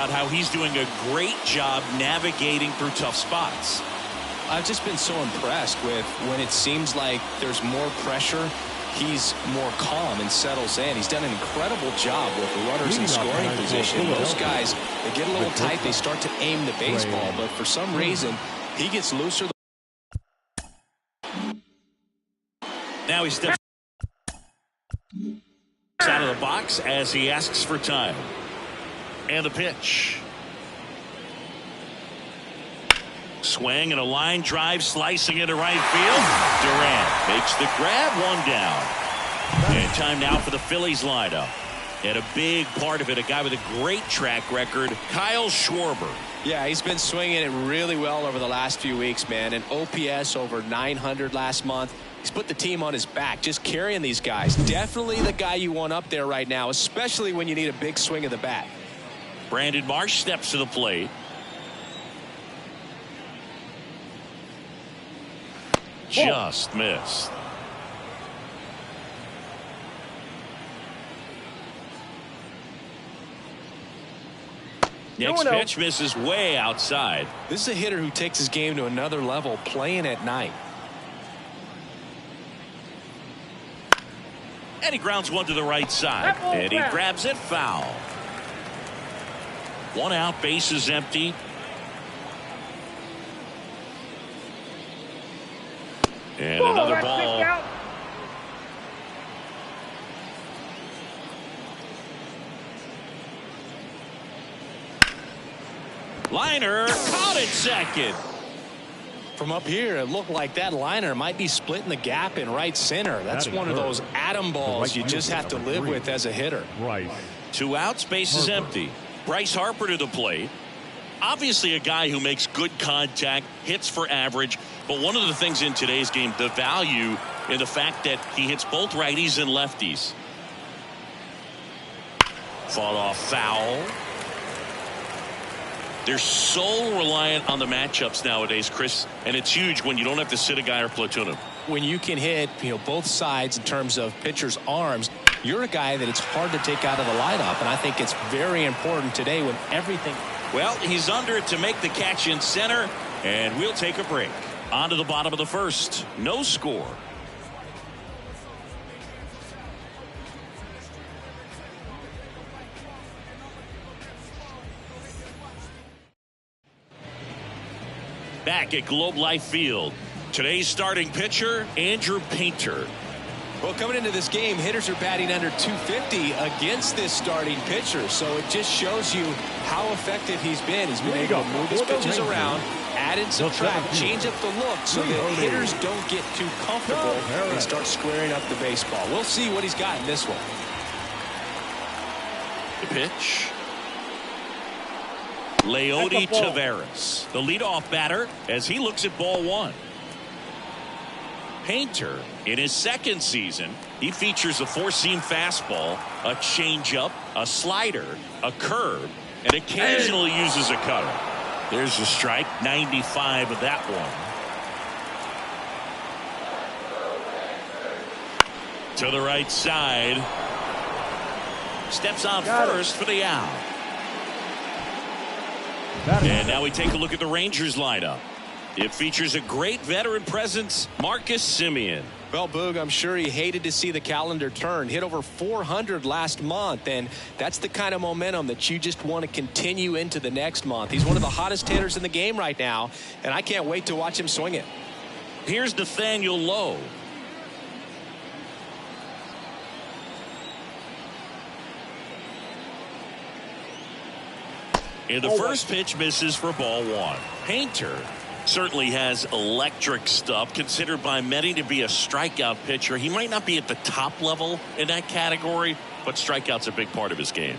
about how he's doing a great job navigating through tough spots. I've just been so impressed with when it seems like there's more pressure, he's more calm and settles in. He's done an incredible job with the runners in scoring position. Those guys, they get a little tight, they start to aim the baseball, but for some reason, he gets looser. Now he steps out of the box as he asks for time. And the pitch. Swing and a line drive slicing into right field. Durant makes the grab, one down. And time now for the Phillies lineup. And a big part of it, a guy with a great track record, Kyle Schwarber. Yeah, he's been swinging it really well over the last few weeks, man. An OPS over 900 last month. He's put the team on his back, just carrying these guys. Definitely the guy you want up there right now, especially when you need a big swing of the bat. Brandon Marsh steps to the plate. Just missed. Next pitch misses way outside. This is a hitter who takes his game to another level, playing at night. And he grounds one to the right side. And he grabs it foul. One out, base is empty. And another ball. Liner caught at second. From up here, it looked like that liner might be splitting the gap in right center. That's one of those atom balls you just have to live with as a hitter. Right. 2 outs, base is empty. Bryce Harper to the plate. Obviously a guy who makes good contact, hits for average, but one of the things in today's game, the value in the fact that he hits both righties and lefties. Fought off foul. They're so reliant on the matchups nowadays, Chris, and it's huge when you don't have to sit a guy or platoon him. When you can hit, both sides in terms of pitchers' arms, you're a guy that it's hard to take out of the lineup, and I think it's very important today when everything. Well, he's under it to make the catch in center, and we'll take a break. On to the bottom of the first. No score. Back at Globe Life Field. Today's starting pitcher, Andrew Painter. Well, coming into this game, hitters are batting under 250 against this starting pitcher. So it just shows you how effective he's been. He's been able to move his pitches around, add and subtract, change up the look so that hitters don't get too comfortable and start squaring up the baseball. We'll see what he's got in this one. The pitch. Leody Taveras, the leadoff batter, as he looks at ball one. Painter, in his second season, he features a four-seam fastball, a changeup, a slider, a curve, and occasionally uses a cutter. There's a strike, 95 of that one. To the right side. Steps on first for the out. And now we take a look at the Rangers lineup. It features a great veteran presence, Marcus Semien. Well, Boog, I'm sure he hated to see the calendar turn. Hit over 400 last month, and that's the kind of momentum that you just want to continue into the next month. He's one of the hottest hitters in the game right now, and I can't wait to watch him swing it. Here's Nathaniel Lowe. And the first pitch misses for ball one. Painter certainly has electric stuff, considered by many to be a strikeout pitcher. He might not be at the top level in that category, but strikeout's a big part of his game.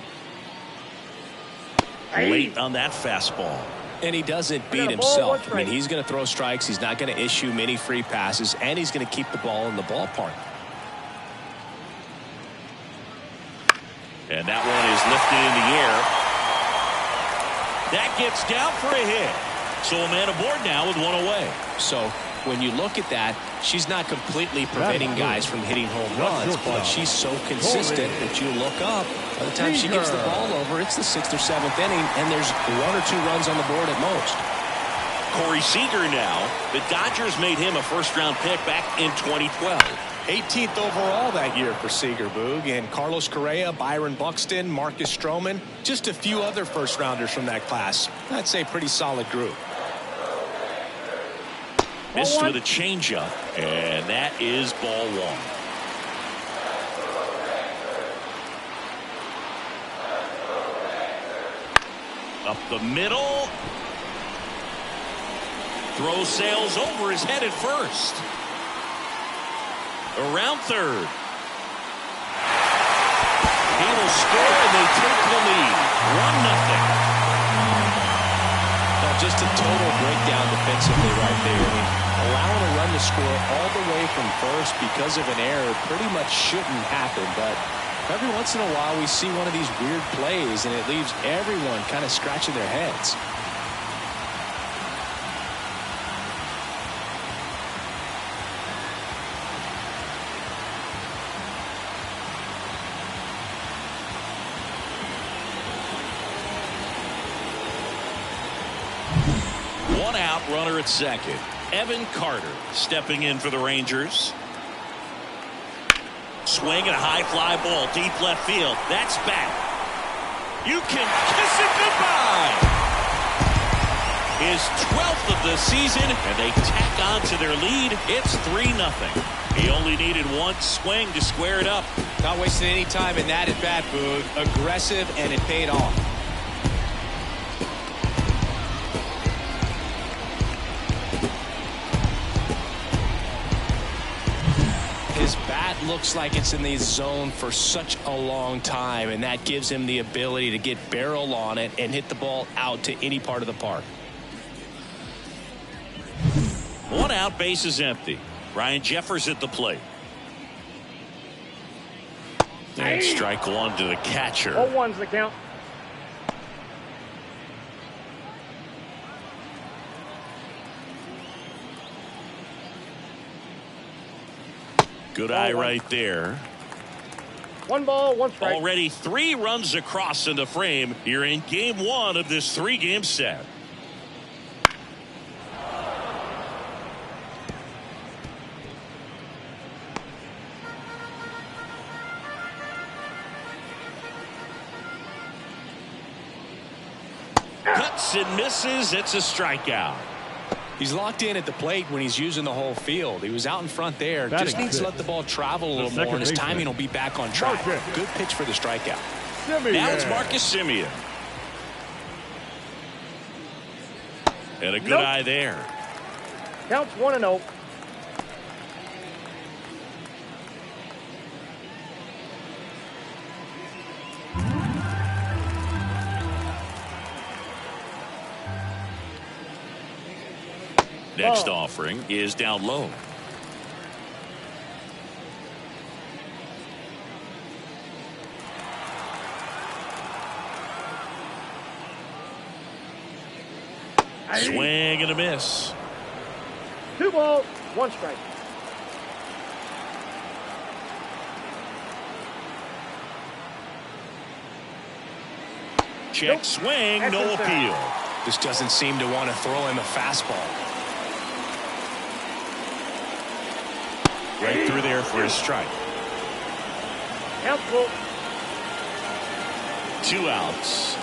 Late on that fastball. And he doesn't beat himself. I mean, he's going to throw strikes. He's not going to issue many free passes, and he's going to keep the ball in the ballpark. And that one is lifted in the air. That gets down for a hit. So a man aboard now with one away. So when you look at that, she's not completely preventing guys from hitting home runs, but she's so consistent that you look up. By the time she gets the ball over, it's the 6th or 7th inning, and there's 1 or 2 runs on the board at most. Corey Seager now. The Dodgers made him a first-round pick back in 2012. 18th overall that year for Seager, Boog. And Carlos Correa, Byron Buxton, Marcus Stroman, just a few other first-rounders from that class. I'd say pretty solid group. Missed with a changeup, and that is ball 1. Up the middle. Throw sails over his head at first. Around third. He will score, and they take the lead. 1-0. Well, just a total breakdown defensively right there. I mean, allowing a run to score all the way from first because of an error pretty much shouldn't happen, but every once in a while we see one of these weird plays, and it leaves everyone kind of scratching their heads. Runner at second. Evan Carter stepping in for the Rangers. Swing and a high fly ball deep left field. That's back. You can kiss it goodbye. His 12th of the season, and they tack on to their lead. It's 3-0. He only needed 1 swing to square it up. Not wasting any time in that at bat, Boog. Aggressive, and it paid off. His bat looks like it's in the zone for such a long time, and that gives him the ability to get barrel on it and hit the ball out to any part of the park. 1 out, base is empty. Ryan Jeffers at the plate. And strike 1 to the catcher. 0-1's the count. Good eye right there. 1 ball, 1 strike. Already 3 runs across in the frame here in game 1 of this 3-game set. Cuts and misses. It's a strikeout. He's locked in at the plate when he's using the whole field. He was out in front there. Just needs to let the ball travel a little more, and his timing will be back on track. Good pitch for the strikeout. Now it's Marcus Semien. And a good eye there. Counts 1-0. Next offering is down low. Swing and a miss. 2 balls, 1 strike. Check swing, no appeal. Just doesn't seem to want to throw him a fastball. Right through there for a strike. Count full. 2 outs.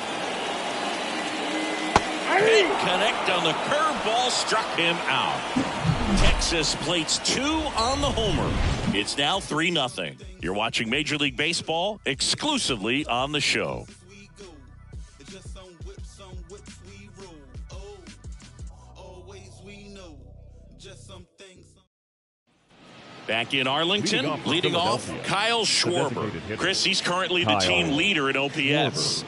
Big connect on the curveball, struck him out. Texas plates 2 on the homer. It's now 3-0. You're watching Major League Baseball exclusively on the show. Back in Arlington, leading off, Kyle Schwarber. Chris, he's currently the team leader in OPS.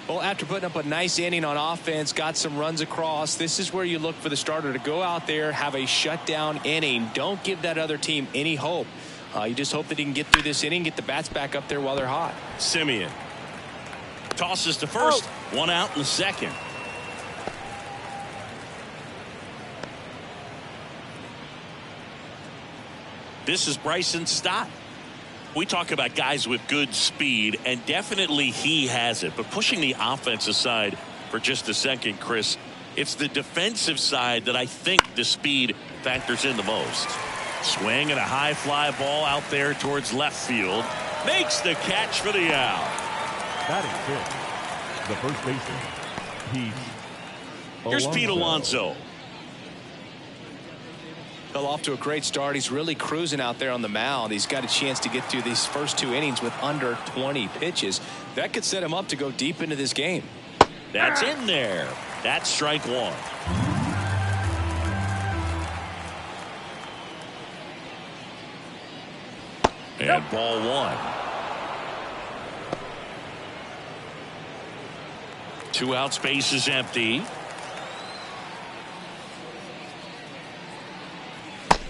Well, after putting up a nice inning on offense, got some runs across, this is where you look for the starter to go out there, have a shutdown inning. Don't give that other team any hope. You just hope that he can get through this inning, get the bats back up there while they're hot. Semien tosses to first, 1 out in the second. This is Bryson Stott. We talk about guys with good speed, and definitely he has it. But pushing the offense aside for just a second, Chris, it's the defensive side that I think the speed factors in the most. Swing and a high fly ball out there towards left field. Makes the catch for the out. Batting fifth, the first baseman, Here's Pete Alonso. Fell off to a great start. He's really cruising out there on the mound. He's got a chance to get through these first 2 innings with under 20 pitches. That could set him up to go deep into this game. That's in there. That's strike one. And ball one. 2 outs, base is empty.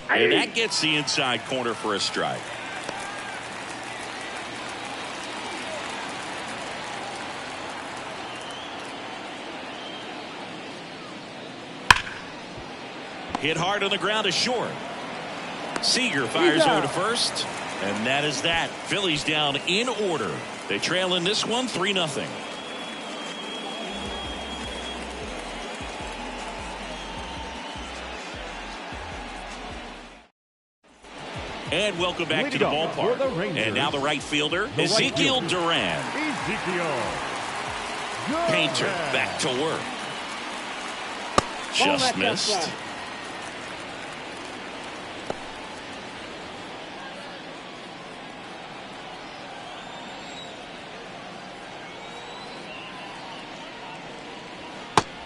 And that gets the inside corner for a strike. Hit hard on the ground to short. Seager fires over to first. And that is that. Phillies down in order. They trail in this one 3-0. And welcome back to the ballpark. And now the right fielder, Ezekiel Duran. Painter back to work. Just missed.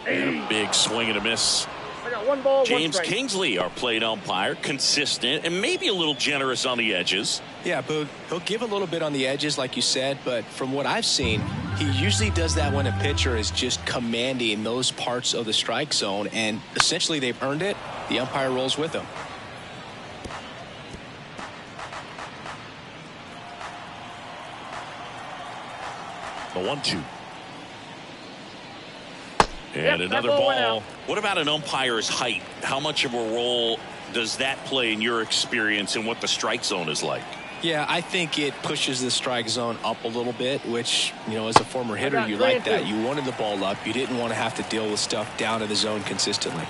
And a big swing and a miss. I got 1 ball, 1 James strike. Kingsley, our plate umpire, consistent and maybe a little generous on the edges. Yeah, but he'll give a little bit on the edges, like you said, but from what I've seen, he usually does that when a pitcher is just commanding those parts of the strike zone, and essentially they've earned it. The umpire rolls with them. The 1-2. And another ball. What about an umpire's height? How much of a role does that play in your experience and what the strike zone is like? Yeah, I think it pushes the strike zone up a little bit, which, you know, as a former hitter, you like that. You wanted the ball up. You didn't want to have to deal with stuff down in the zone consistently.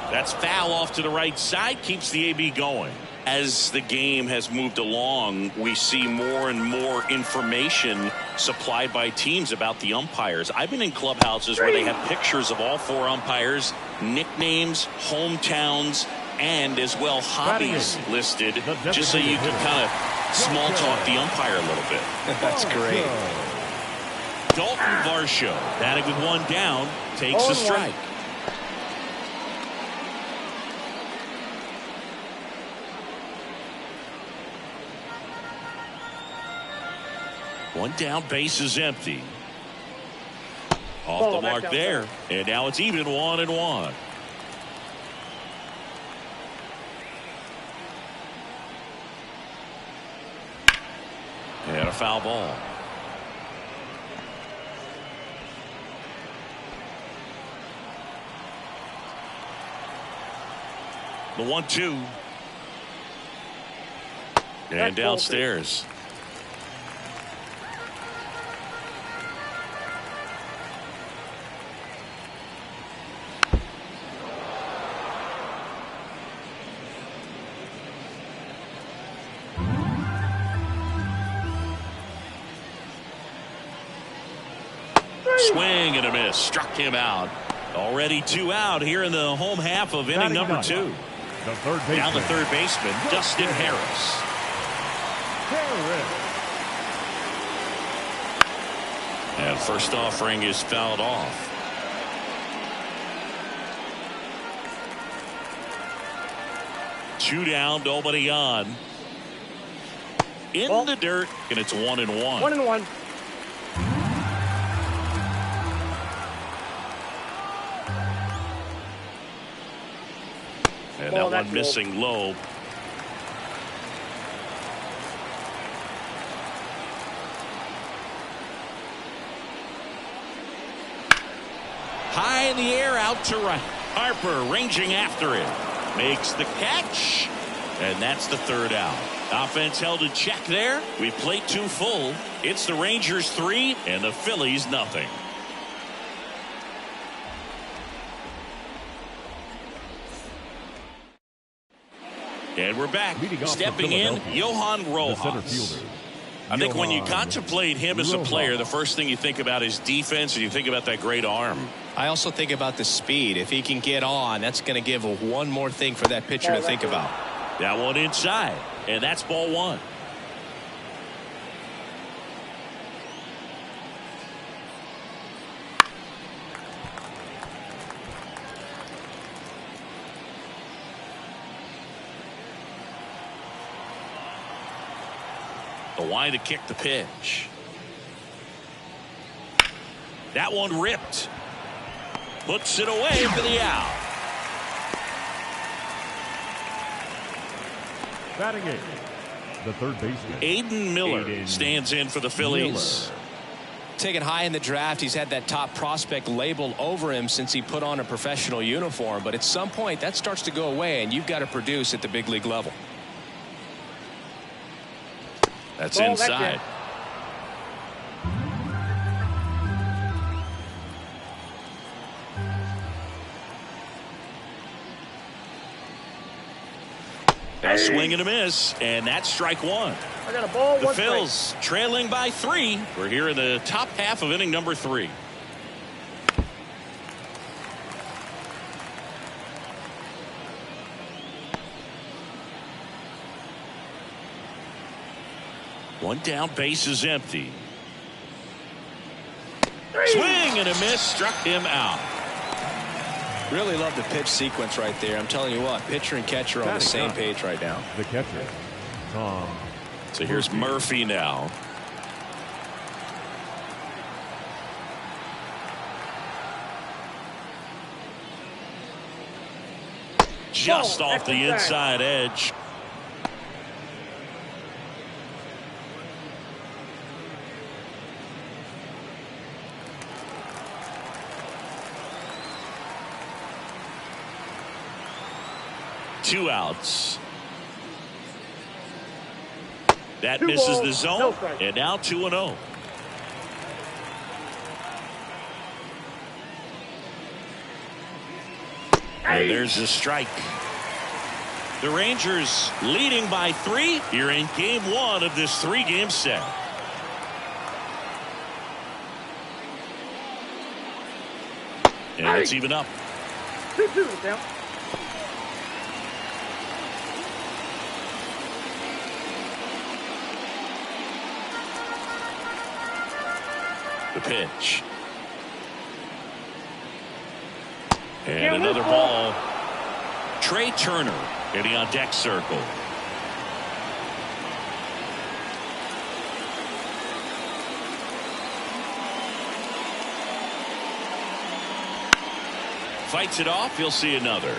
That's foul off to the right side. Keeps the AB going. As the game has moved along, we see more and more information supplied by teams about the umpires. I've been in clubhouses where they have pictures of all 4 umpires, nicknames, hometowns, and as well hobbies listed, just so you can kind of small talk the umpire a little bit. That's great. Dalton Varsho, batting with 1 down, takes a strike. One down, base is empty. Off the mark there. And now it's even 1-1. And a foul ball. The 1-2. And downstairs. Swing and a miss. Struck him out. Already 2 out here in the home half of inning number 2. Now the third baseman, Dustin Harris. And first offering is fouled off. Two down, nobody on. In the dirt, and it's 1-1. 1-1. And that one missing low. High in the air, out to right. Harper ranging after it. Makes the catch. And that's the third out. Offense held in check there. We played 2 full. It's the Rangers 3 and the Phillies nothing. And we're back. Stepping in, Johan Rojas. I think when you contemplate him as a player, the first thing you think about is defense, and you think about that great arm. I also think about the speed. If he can get on, that's going to give one more thing for that pitcher to think about. That one inside, and that's ball 1. The wide to kick the pitch. That one ripped. Puts it away for the out. Batting it, the third baseman. Aiden Miller stands in for the Phillies. Taken high in the draft, he's had that top prospect label over him since he put on a professional uniform. But at some point, that starts to go away, and you've got to produce at the big league level. That's inside. A swing and a miss, and that's strike 1. I got a ball, the 1 Phils strike. trailing by 3. We're here in the top half of inning number 3. One down, base is empty. Swing and a miss, struck him out. Really love the pitch sequence right there. I'm telling you what, pitcher and catcher are on the same page right now. The catcher, Tom. So here's Murphy now. Just off the inside edge. Two outs. That misses the zone, and now 2-0. And there's a strike. The Rangers leading by 3 here in game 1 of this 3-game set. And it's even up. 2-2 down. The pitch. And another ball. Trey Turner getting on deck circle. Fights it off. You'll see another.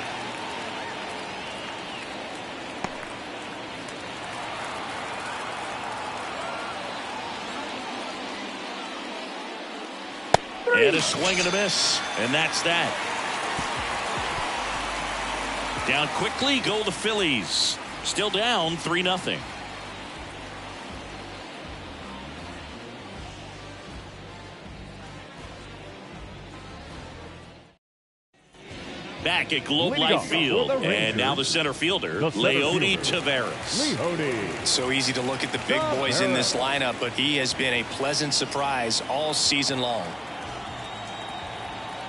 And a swing and a miss. And that's that. Down quickly go the Phillies. Still down 3-0. Back at Globe Life Field. And now the center fielder, Leody Taveras. So easy to look at the big boys in this lineup, but he has been a pleasant surprise all season long.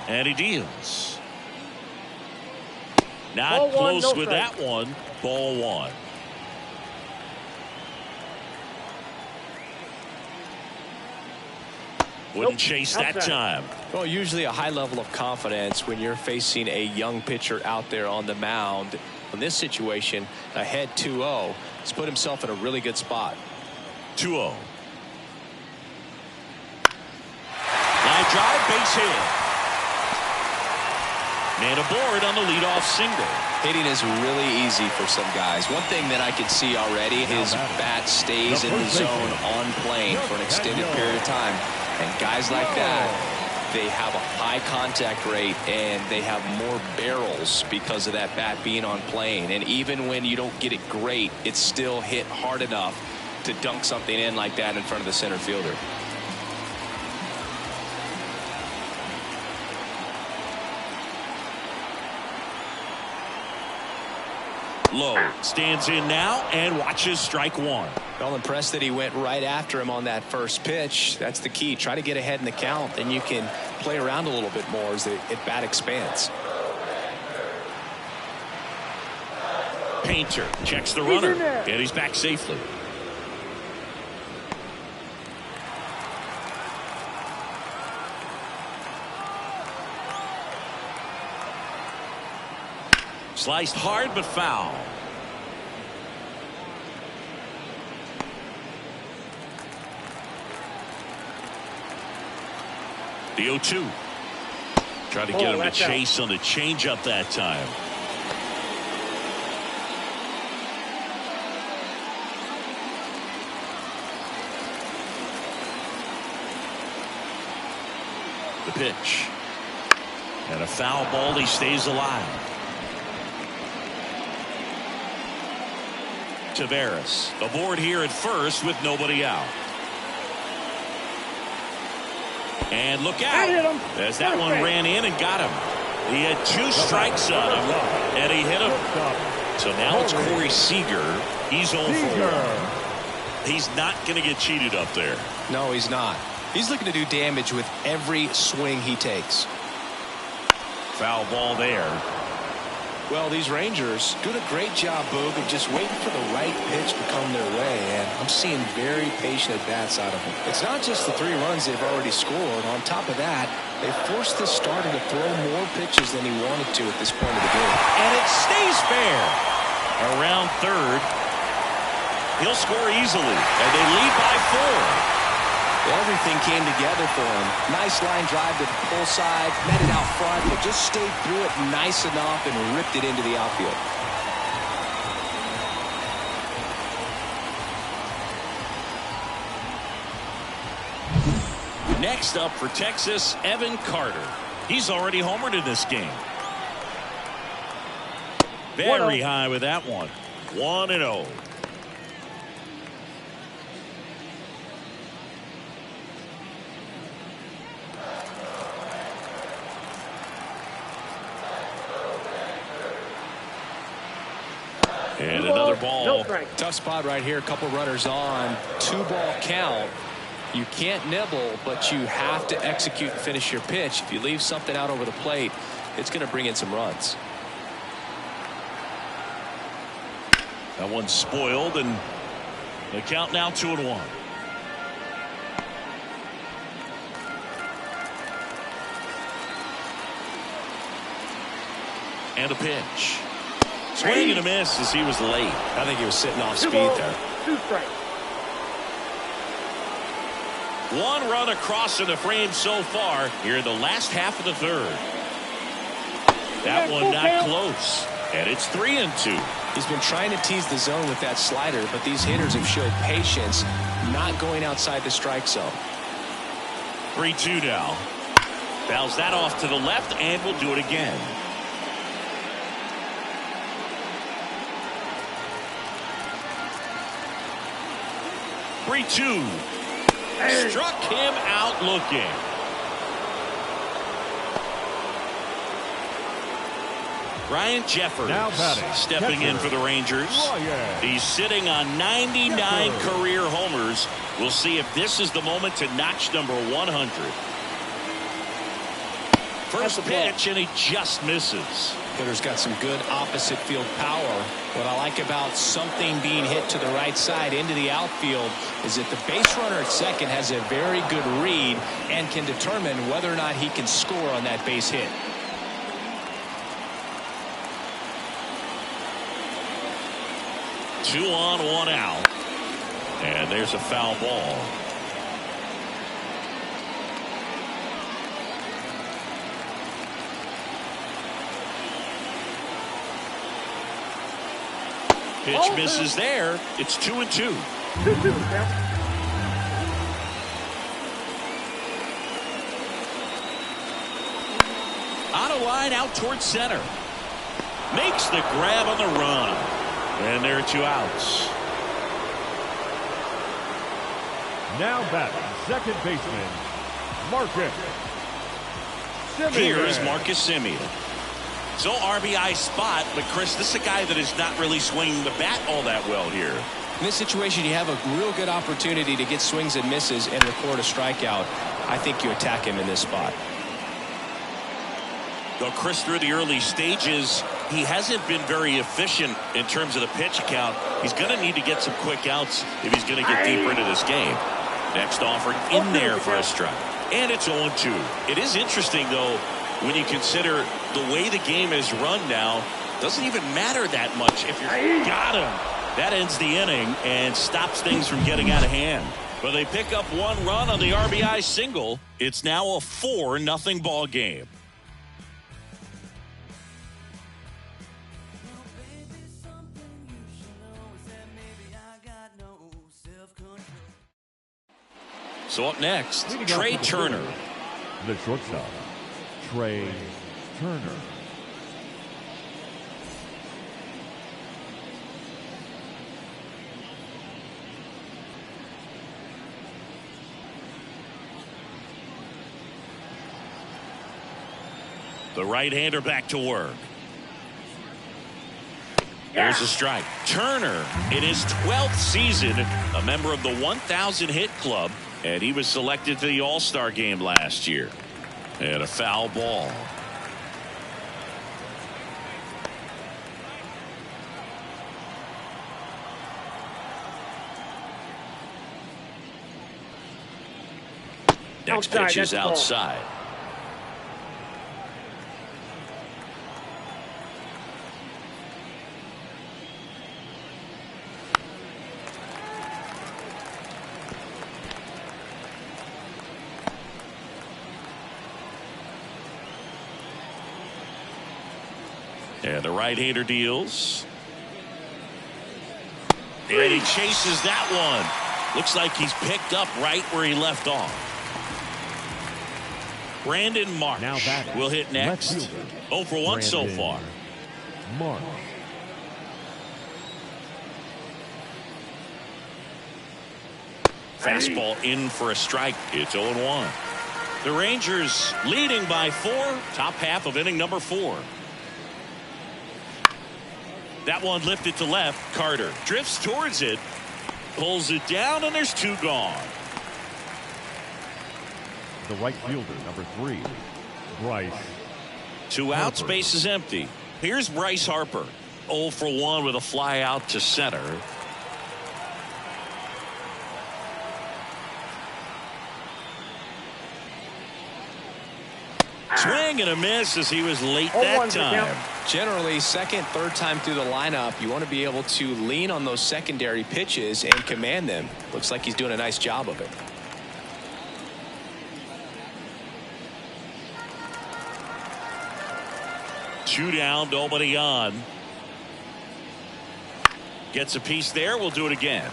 And he deals. Not close with that one. Ball 1. Wouldn't chase that time. Well, usually a high level of confidence when you're facing a young pitcher out there on the mound. In this situation, ahead 2-0, he's put himself in a really good spot. 2-0. Line drive, base hit. Man aboard on the leadoff single. Hitting is really easy for some guys. One thing that I can see already, his bat stays in the zone on plane for an extended period of time. And guys like that, they have a high contact rate and they have more barrels because of that bat being on plane. And even when you don't get it great, it's still hit hard enough to dunk something in like that in front of the center fielder. Low stands in now and watches strike one. Well, impressed that he went right after him on that first pitch. That's the key. Try to get ahead in the count, then you can play around a little bit more as the at-bat expands. Painter checks the runner, and he's back safely. Sliced hard but foul. The 0-2. Try to get him to chase on the changeup that time. The pitch. And a foul ball. He stays alive. Tavares aboard here at first with nobody out. And look out as that one ran in and got him. He had 2 strikes on him and he hit him. So now it's Corey Seager. He's 0-4. He's not going to get cheated up there. No, he's not. He's looking to do damage with every swing he takes. Foul ball there. Well, these Rangers doing a great job, Boog, of just waiting for the right pitch to come their way, and I'm seeing very patient at-bats out of them. It's not just the 3 runs they've already scored. On top of that, they forced this starter to throw more pitches than he wanted to at this point of the game. And it stays fair. Around third. He'll score easily, and they lead by 4. Everything came together for him. Nice line drive to the pull side, met it out front, but just stayed through it nice enough and ripped it into the outfield. Next up for Texas, Evan Carter. He's already homered in this game. Very high with that one. 1-0. And another ball. Tough spot right here. A couple runners on. 2-ball count. You can't nibble, but you have to execute and finish your pitch. If you leave something out over the plate, it's going to bring in some runs. That one's spoiled, and the count now 2-1. And a pitch. Swing and a miss as he was late. I think he was sitting off speed there. 2 strikes. 1 run across in the frame so far here in the last half of the 3rd. That one not close. And it's 3-2. He's been trying to tease the zone with that slider, but these hitters have showed patience, not going outside the strike zone. 3-2 now. Fouls that off to the left and will do it again. Struck him out looking. Ryan Jeffers stepping in for the Rangers. He's sitting on 99 career homers. We'll see if this is the moment to notch number 100. First pitch, and he just misses. Hitter's got some good opposite field power. What I like about something being hit to the right side into the outfield is that the base runner at second has a very good read and can determine whether or not he can score on that base hit. Two on, 1 out. And there's a foul ball. Pitch misses there. It's 2-2. 2-2. a line out towards center. Makes the grab on the run. And there are 2 outs. Now back, second baseman, Marcus Semien. Here's Marcus Semien. So RBI spot, but Chris, this is a guy that is not really swinging the bat all that well here. In this situation, you have a real good opportunity to get swings and misses and record a strikeout. I think you attack him in this spot. Though Chris, through the early stages, he hasn't been very efficient in terms of the pitch count. He's going to need to get some quick outs if he's going to get deeper into this game. Next offering in there for a strike. And it's 0-2. It is interesting, though, when you consider the way the game is run now. Doesn't even matter that much if you're got him. That ends the inning and stops things from getting out of hand. But they pick up 1 run on the RBI single. It's now a 4-0 ball game. So up next, Trey Turner. The shortstop, Trey Turner. The right-hander back to work. There's a strike. Turner, in his 12th season, a member of the 1,000 hit club, and he was selected to the All-Star game last year. And a foul ball. Next pitch is outside. And the right-hander deals. And he chases that one. Looks like he's picked up right where he left off. Brandon Marsh will hit next. 0 for 1 so far. Marsh. Fastball in for a strike. It's 0-1. The Rangers leading by 4. Top half of inning number 4. That one lifted to left. Carter drifts towards it, pulls it down, and there's 2 gone. The right fielder, number 3, Bryce. 2 outs, base is empty. Here's Bryce Harper. 0 for 1 with a fly out to center. Swing and a miss as he was late that time. Generally, second, third time through the lineup, you want to be able to lean on those secondary pitches and command them. Looks like he's doing a nice job of it. Two down, nobody on. Gets a piece there. We'll do it again.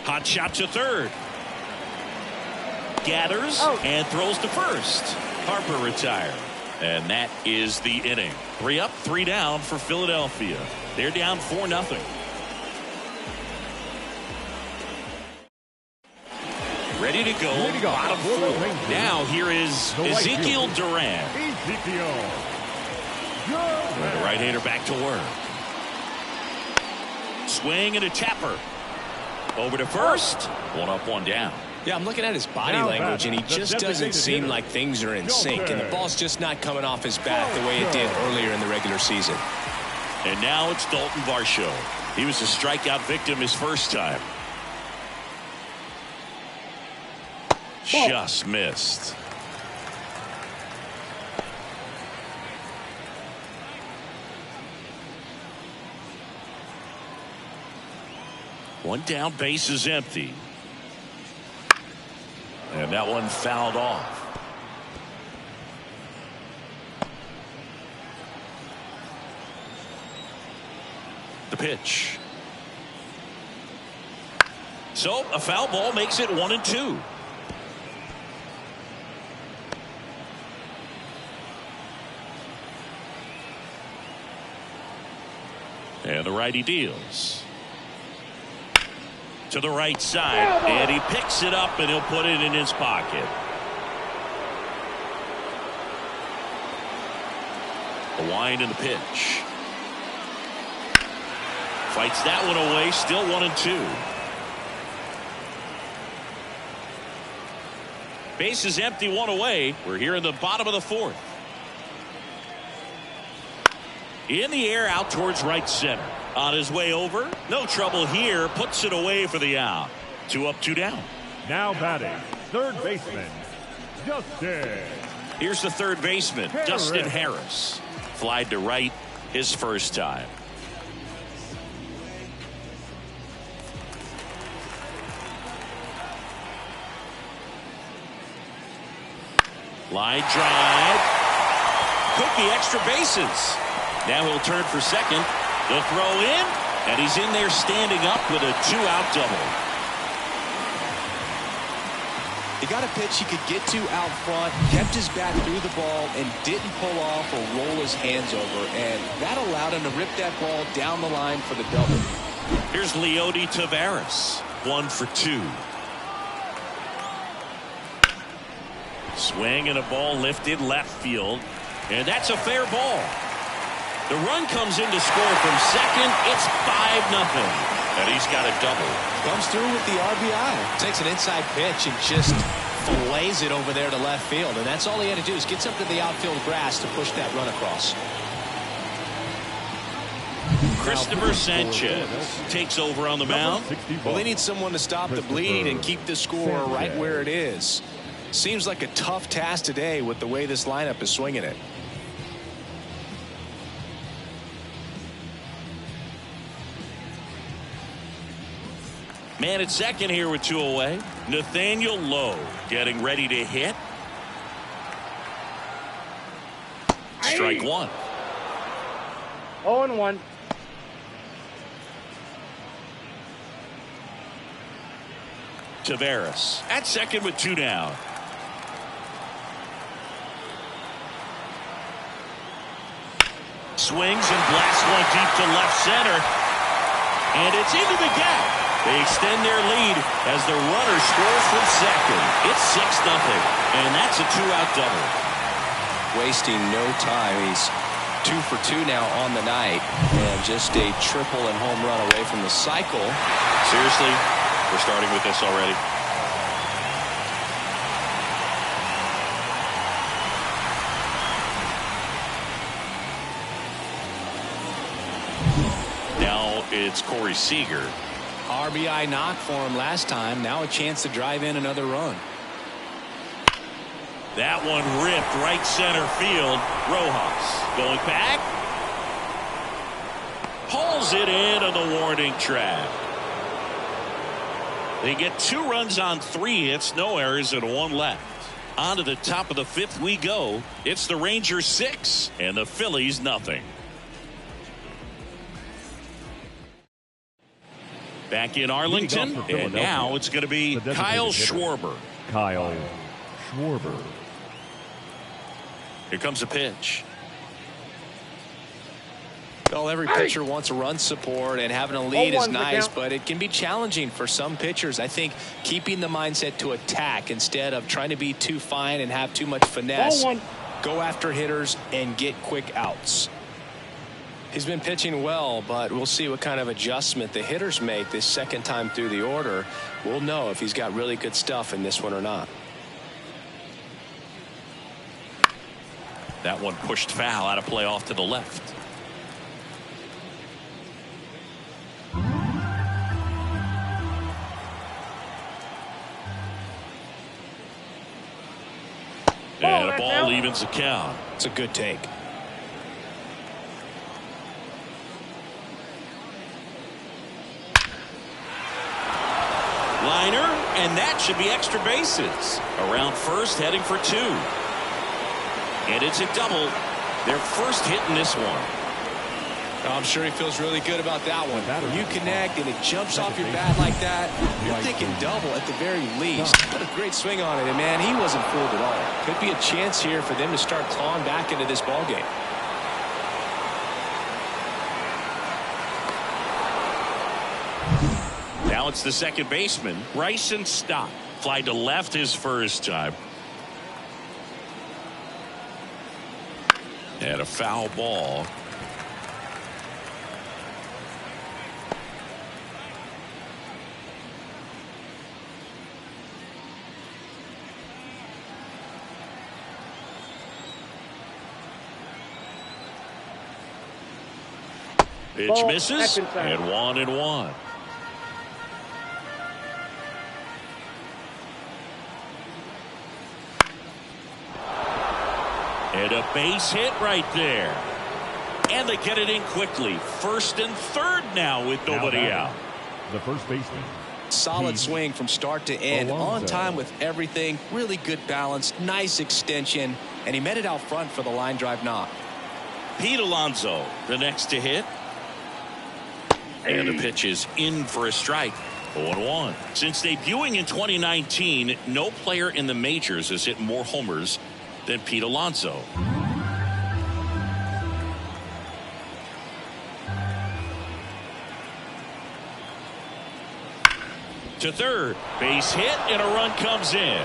Hot shot to third. Gathers and throws to first. Harper retired. And that is the inning. 3 up, 3 down for Philadelphia. They're down 4-0. Ready to go. Bottom 4. Now here is Ezekiel Duran. The right-hander back to work. Swing and a tapper. Over to first. 1 up, 1 down. Yeah, I'm looking at his body language, and he just doesn't seem like things are in sync, and the ball's just not coming off his bat the way it did earlier in the regular season. And now it's Dalton Varsho. He was a strikeout victim his first time. Just missed. One down, base is empty. And that one fouled off. the pitch. So a foul ball makes it 1-2. And the righty deals to the right side, and he picks it up and he'll put it in his pocket. The wind and the pitch. Fights that one away, still 1-2. Base is empty, one away. We're here in the bottom of the fourth. In the air, out towards right center. On his way over, no trouble here, puts it away for the out. 2 up, 2 down. Now batting, third baseman, Justin. Here's the third baseman, Harris. Justin Harris. Flied to right his first time. Line drive. Cookie extra bases. Now he'll turn for second. The throw in, and he's in there standing up with a 2-out double. He got a pitch he could get to out front, kept his back through the ball, and didn't pull off or roll his hands over, and that allowed him to rip that ball down the line for the double. Here's Leody Taveras, 1 for 2. Swing and a ball lifted left field, and that's a fair ball. The run comes in to score from second. It's 5-0, and he's got a double. Comes through with the RBI. Takes an inside pitch and just fillets it over there to left field, and that's all he had to do is get something to the outfield grass to push that run across. Christopher Sanchez takes over on the mound. Well, they need someone to stop the bleed and keep the score right where it is. Seems like a tough task today with the way this lineup is swinging it. Man at second here with 2 away. Nathaniel Lowe getting ready to hit. Strike 1. 0-1. Taveras at second with 2 down. Swings and blasts one deep to left center. And it's into the gap. They extend their lead as the runner scores from second. It's 6-0, and that's a 2-out double. Wasting no time. He's 2 for 2 now on the night, and just a triple and home run away from the cycle. Seriously, we're starting with this already. Now it's Corey Seager. RBI knock for him last time. Now a chance to drive in another run. That one ripped right center field. Rojas going back. Pulls it in on the warning track. They get 2 runs on 3 hits, no errors, and 1 left. On to the top of the 5th we go. It's the Rangers 6 and the Phillies nothing. Back in Arlington, and now it's going to be Kyle Schwarber. Kyle Schwarber. Here comes a pitch. Well, every pitcher wants a run support, and having a lead is nice, but it can be challenging for some pitchers. I think keeping the mindset to attack instead of trying to be too fine and have too much finesse. Go after hitters and get quick outs. He's been pitching well, but we'll see what kind of adjustment the hitters make this second time through the order. We'll know if he's got really good stuff in this one or not. That one pushed foul, out of play off to the left. And a ball evens the count. It's a good take. Liner, and that should be extra bases. Around first, heading for 2. And it's a double. Their first hit in this one. I'm sure he feels really good about that one. When you connect and it jumps off your bat like that, you're thinking double at the very least. What a great swing on it, and man, he wasn't fooled at all. Could be a chance here for them to start clawing back into this ball game. Now it's the second baseman, Bryson Stott. Fly to left his first time. And a foul ball. Pitch misses, and 1-1. And a base hit right there. And they get it in quickly. First and third now with nobody out. The first baseman. Solid swing from start to end. On time with everything. Really good balance. Nice extension. And he met it out front for the line drive knock. Pete Alonso, the next to hit. And the pitch is in for a strike. 0-1. Since debuting in 2019, no player in the majors has hit more homers than Pete Alonso. To third, base hit, and a run comes in.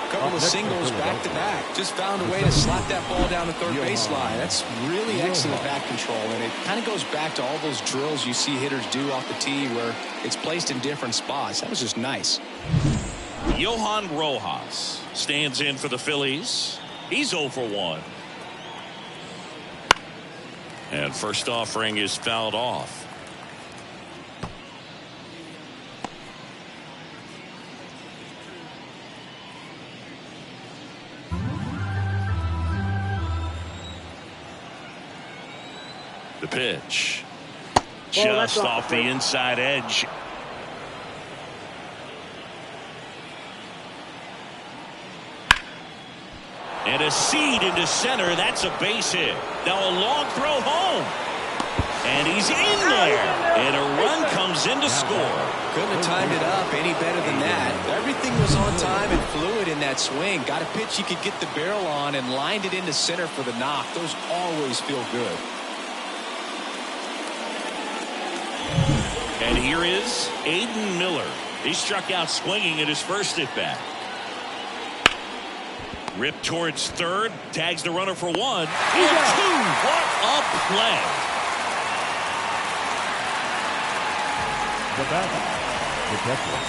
Couple of singles back to back. Just found a way to slap that ball down the third baseline. That's really excellent bat control, and it kind of goes back to all those drills you see hitters do off the tee where it's placed in different spots. That was just nice. Johan Rojas stands in for the Phillies. He's 0 for 1. And first offering is fouled off. The pitch. Just off the inside edge. And a seed into center. That's a base hit. Now a long throw home. And he's in there. And a run comes in to score. Couldn't have timed it up any better than that. Everything was on time and fluid in that swing. Got a pitch you could get the barrel on and lined it into center for the knock. Those always feel good. And here is Aiden Miller. He struck out swinging at his first at bat. Ripped towards third, tags the runner for 1 and 2. What a play! The batter, the catcher,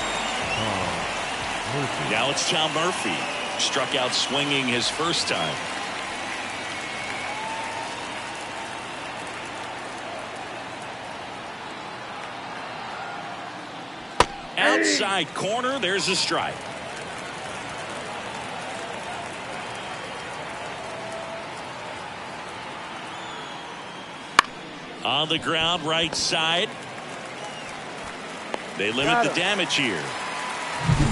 Murphy. Now it's Tom Murphy. Struck out swinging his first time. Outside corner, there's a strike. On the ground, right side. They limit the damage here.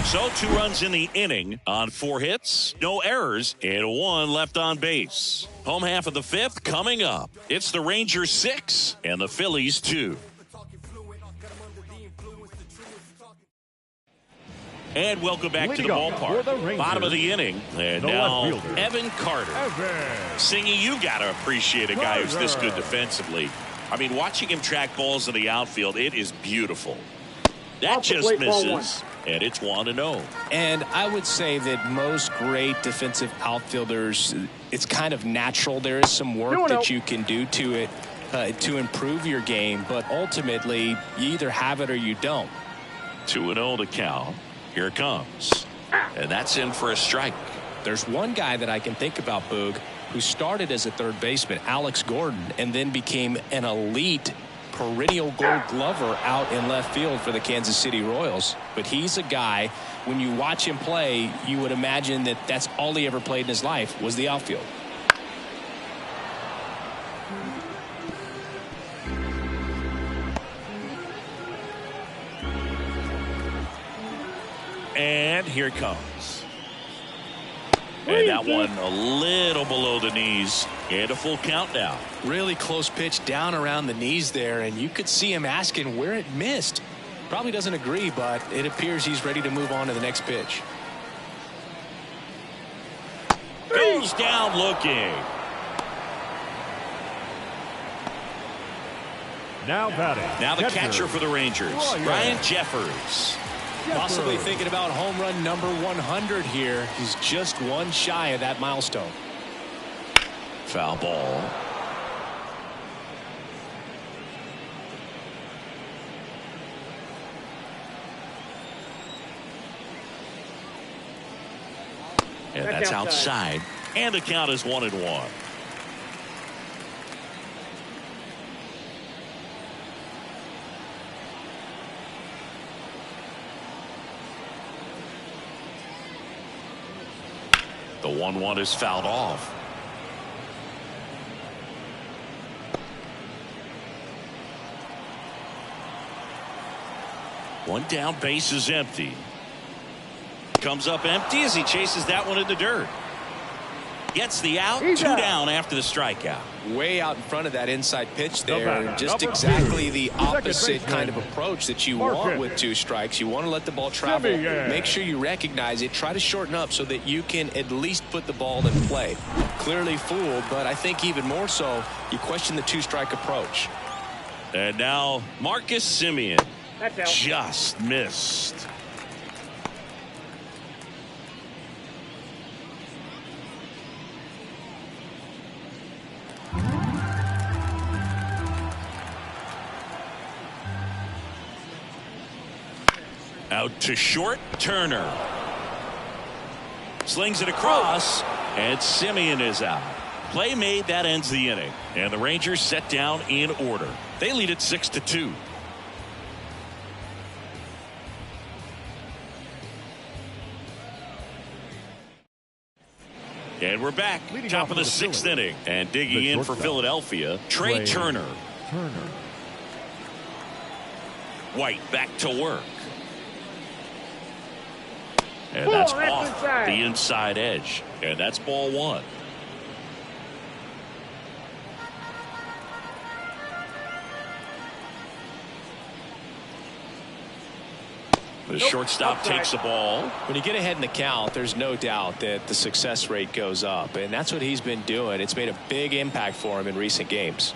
So 2 runs in the inning on 4 hits, no errors, and 1 left on base. Home half of the 5th coming up. It's the Rangers 6 and the Phillies 2. And welcome back to the ballpark. Bottom of the inning. And now Evan Carter. Singy, you got to appreciate a guy who's this good defensively. I mean, watching him track balls in the outfield, it is beautiful. That just misses, and it's 1-0. And I would say that most great defensive outfielders, it's kind of natural. There is some work that you can do to it to improve your game, but ultimately, you either have it or you don't. 2-0 to count. Here it comes. And that's in for a strike. There's one guy that I can think about, Boog, who started as a third baseman, Alex Gordon, and then became an elite perennial gold glover out in left field for the Kansas City Royals. But he's a guy, when you watch him play, you would imagine that that's all he ever played in his life was the outfield. And here it comes. And that one a little below the knees. And a full count now. Really close pitch down around the knees there, and you could see him asking where it missed. Probably doesn't agree, but it appears he's ready to move on to the next pitch. Goes down looking. Now batting. Now the catcher for the Rangers, Ryan Jeffers. Possibly thinking about home run number 100 here. He's just one shy of that milestone. Foul ball. And that's outside. And the count is 1-1. The 1-1 is fouled off. One down, base is empty. Comes up empty as he chases that one in the dirt. Gets the out. Two down after the strikeout. Way out in front of that inside pitch there, and just exactly the opposite kind of approach that you want with 2 strikes. You want to let the ball travel. Make sure you recognize it. Try to shorten up so that you can at least put the ball in play. Clearly fooled, but I think even more so, you question the 2-strike approach. And now Marcus Semien just missed. Out to short, Turner. Slings it across, and Semien is out. Play made, that ends the inning. And the Rangers set down in order. They lead it 6-2. And we're back. Top of the 6th inning. And digging in for Philadelphia, Trey Turner. White back to work. And that's off the inside edge. And that's ball 1. The shortstop takes the ball. When you get ahead in the count, there's no doubt that the success rate goes up. And that's what he's been doing. It's made a big impact for him in recent games.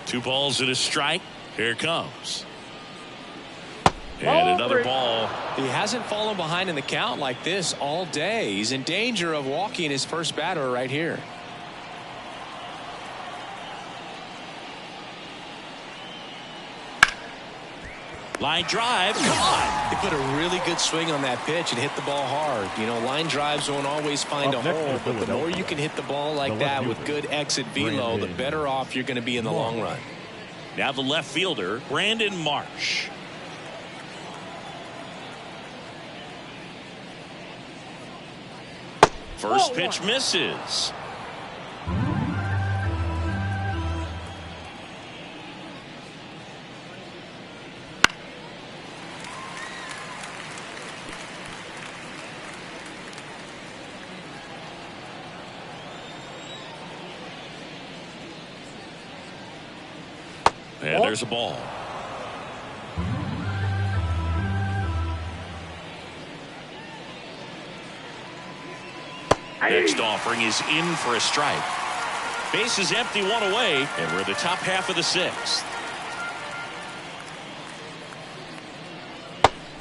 Two balls and a strike. Here it comes. And another ball. He hasn't fallen behind in the count like this all day. He's in danger of walking his first batter right here. Line drive. Come on. He put a really good swing on that pitch and hit the ball hard. You know, line drives won't always find a hole, but the more you can hit the ball like that with good exit velo, the better off you're going to be in the long run. Now the left fielder, Brandon Marsh. First pitch misses. And there's a ball. Next offering is in for a strike. Base is empty, 1 away, and we're in the top half of the 6th.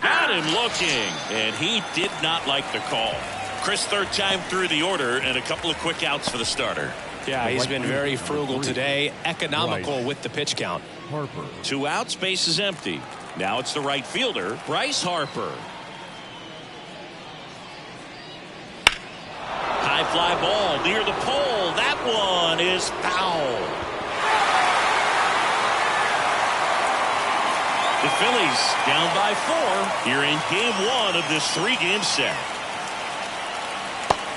Got him looking, and he did not like the call. Chris, 3rd time through the order, and a couple of quick outs for the starter. Yeah, he's been very frugal today, economical with the pitch count. 2 outs, base is empty. Now it's the right fielder, Bryce Harper. High fly ball near the pole. That one is foul. The Phillies down by 4 here in game 1 of this 3-game set.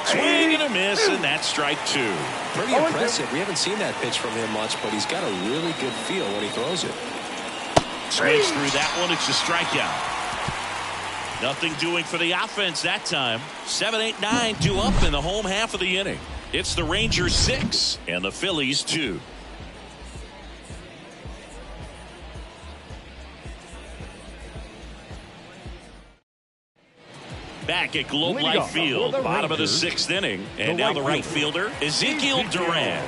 Swing and a miss, and that's strike two. Pretty impressive. We haven't seen that pitch from him much, but he's got a really good feel when he throws it. Swings through that one. It's a strikeout. Nothing doing for the offense that time. 7, 8, 9, 2 up in the home half of the inning. It's the Rangers 6 and the Phillies 2. Back at Globe Life Field, bottom of the 6th inning. And now the right fielder, Ezekiel Duran.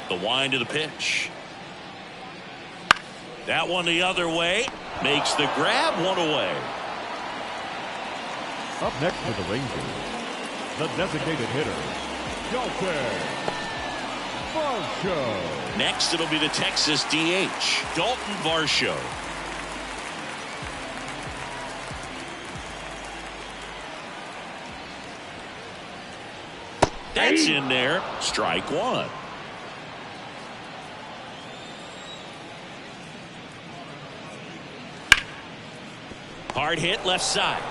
The wind of the pitch. That one the other way. Makes the grab, one away. Up next for the Rangers, the designated hitter, Dalton Varsho. Next, it'll be the Texas DH, Dalton Varsho. That's in there. Strike one. Hard hit left side.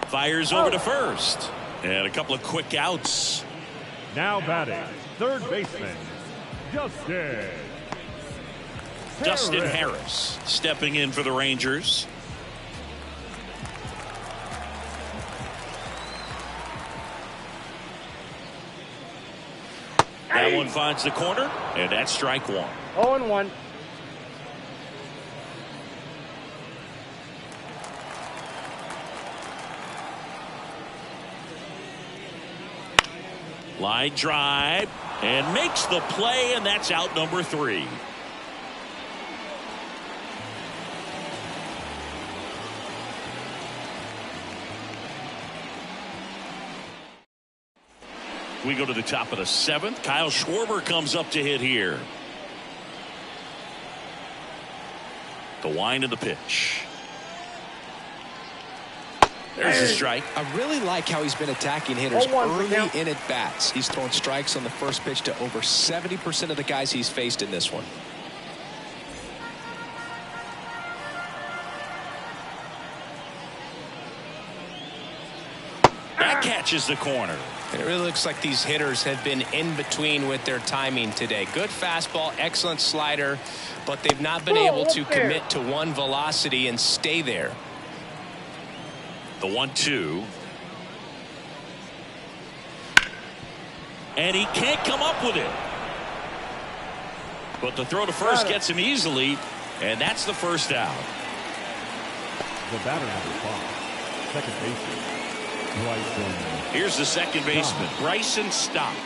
Fires over to first. And a couple of quick outs. Now batting, third baseman, Dustin Harris stepping in for the Rangers. That one finds the corner, and that's strike one. 0-1. Line drive and makes the play, and that's out number 3. We go to the top of the 7th. Kyle Schwarber comes up to hit here. The wind of the pitch. There's a strike. I really like how he's been attacking hitters 0-1 early in at bats. He's throwing strikes on the first pitch to over 70% of the guys he's faced in this one. That catches the corner. And it really looks like these hitters have been in between with their timing today. Good fastball, excellent slider, but they've not been able to commit to one velocity and stay there. The 1-2. And he can't come up with it. But the throw to first gets him easily, and that's the first out. The batter number 5, second baseman, Bryson. Here's the second baseman, Bryson Stott.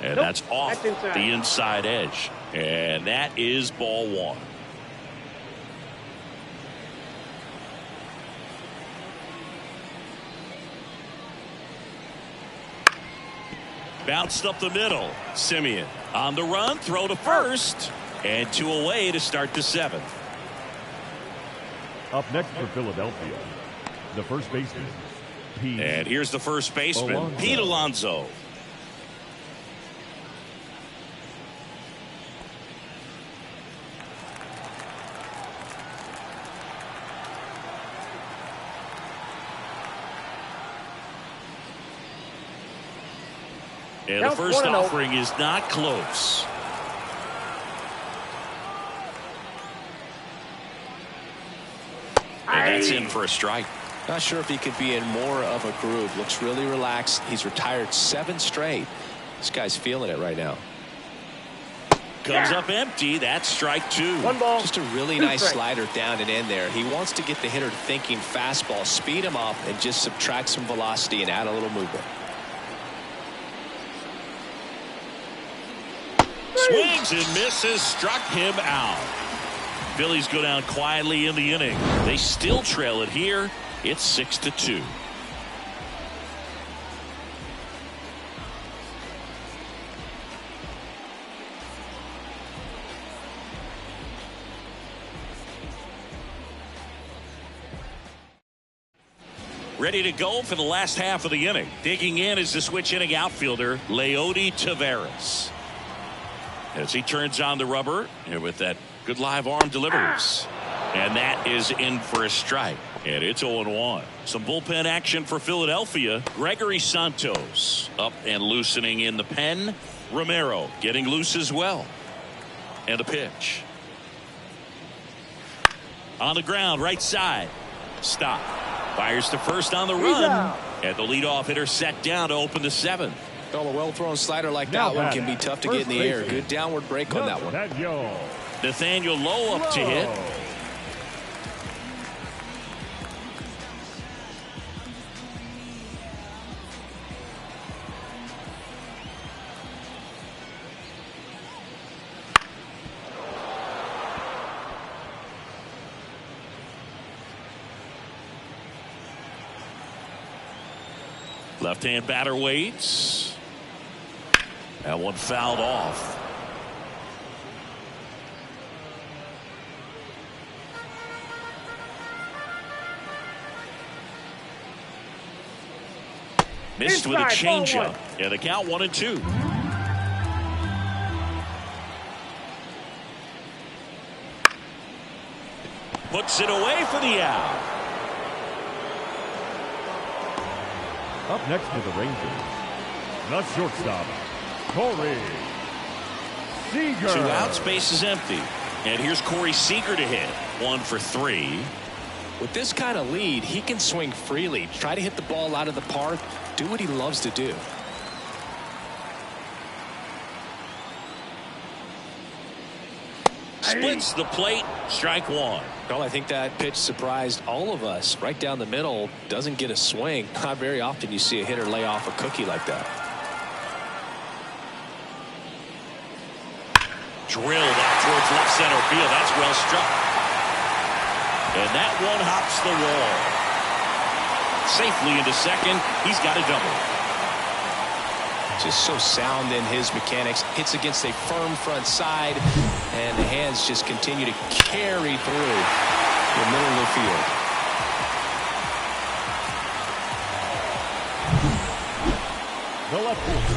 And that's off the inside edge. And that is ball one. Bounced up the middle. Simeon on the run, throw to first. And 2 away to start the 7th. Up next for Philadelphia, the first baseman, Pete. And here's the first baseman, Alonso. Pete Alonso. And the first offering is not close. And that's in for a strike. Not sure if he could be in more of a groove. Looks really relaxed. He's retired 7 straight. This guy's feeling it right now. Comes up empty. That's strike 2. 1 ball. Just a really nice slider down and in there. He wants to get the hitter thinking fastball, speed him up, and just subtract some velocity and add a little movement. Swings and misses, struck him out. Phillies go down quietly in the inning. They still trail it here. It's 6-2. Ready to go for the last half of the inning. Digging in is the switch inning outfielder, Leody Taveras. As he turns on the rubber, and with that good live arm delivers. And that is in for a strike. And it's 0-1. Some bullpen action for Philadelphia. Gregory Santos up and loosening in the pen. Romero getting loose as well. And the pitch. On the ground, right side. Stop. Fires to first on the run. And the leadoff hitter set down to open the 7th. Well, a well-thrown slider like that one can be tough to get in the air. Good downward break on that one. Nathaniel Lowe up to hit. Left-hand batter waits. That one fouled off. Missed with a changeup. Yeah, the count 1-2. Puts it away for the out. Up next to the Rangers, the shortstop, Corey Seager. 2 outs, base is empty. And here's Corey Seager to hit. 1 for 3. With this kind of lead, he can swing freely. Try to hit the ball out of the park. Do what he loves to do. Splits the plate. Strike 1. Well, I think that pitch surprised all of us. Right down the middle, doesn't get a swing. Not very often you see a hitter lay off a cookie like that. Drilled out towards left center field. That's well struck. And that one hops the wall. Safely into second. He's got a double. Just so sound in his mechanics. Hits against a firm front side, and the hands just continue to carry through the middle of the field.